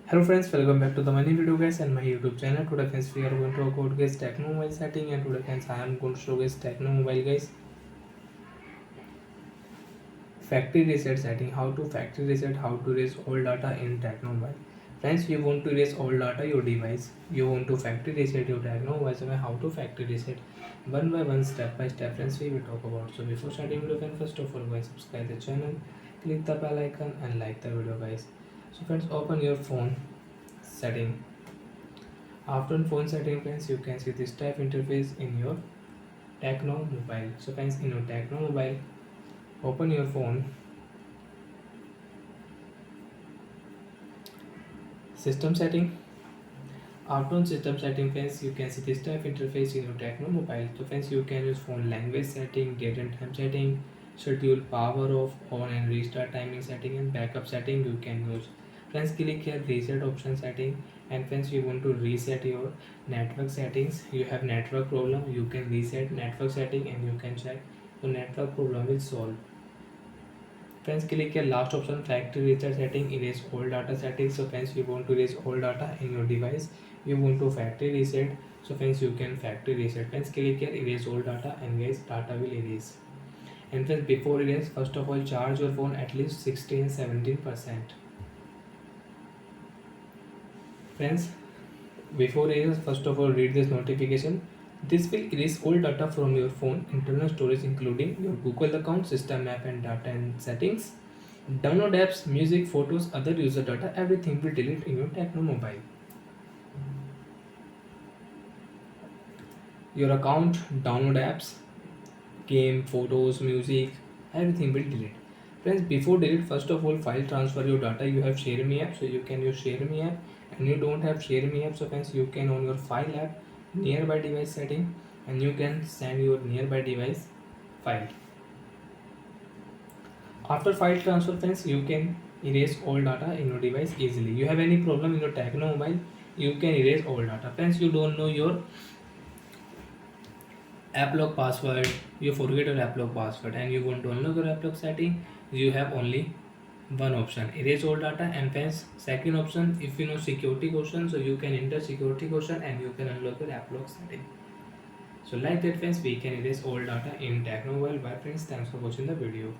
Hello friends, welcome back to the many video guys and my YouTube channel. Today friends we are going to talk about guys Tecno mobile setting, and today friends I am going to show guys Tecno mobile guys factory reset setting. How to factory reset, how to erase all data in Tecno mobile. Friends, you want to erase all data your device. You want to factory reset your Tecno mobile. So how to factory reset one by one, step by step friends we will talk about. So before starting video friends, first of all guys subscribe the channel, click the bell icon and like the video guys. So friends, open your phone setting. After phone setting friends, you can see this type interface in your Tecno mobile. So friends, in your Tecno mobile, open your phone system setting. After system setting friends, you can see this type interface in your Tecno mobile. So friends, you can use phone language setting, date and time setting, schedule power off, on and restart timing setting, and backup setting you can use. Friends, click here reset option setting, and friends, you want to reset your network settings. You have network problem, you can reset network setting and you can check your network problem will solve. Friends, click here last option factory reset setting, erase all data settings. So friends, you want to erase all data in your device, you want to factory reset. So friends, you can factory reset. Friends, click here erase all data and guys data will erase. And friends, before erase, first of all charge your phone at least 16-17%. Friends, before erase, first of all read this notification. This will erase all data from your phone internal storage including your Google account, system app and data and settings. Download apps, music, photos, other user data, everything will delete in your Tecno mobile. Your account, download apps, game, photos, music, everything will delete. Friends, before delete, first of all, file transfer your data. You have Share Me app, so you can use Share Me app, and you don't have Share Me app, so friends, you can on your file app, nearby device setting, and you can send your nearby device file. After file transfer friends, you can erase all data in your device easily. You have any problem in your Tecno mobile, you can erase all data. Friends, you don't know your app lock password, you forget your app lock password and you want to unlock your app lock setting, you have only one option, erase all data. And friends, second option, if you know security question, so you can enter security question and you can unlock your app lock setting. So like that friends, we can erase all data in Tecno mobile. Bye friends, thanks for watching the video.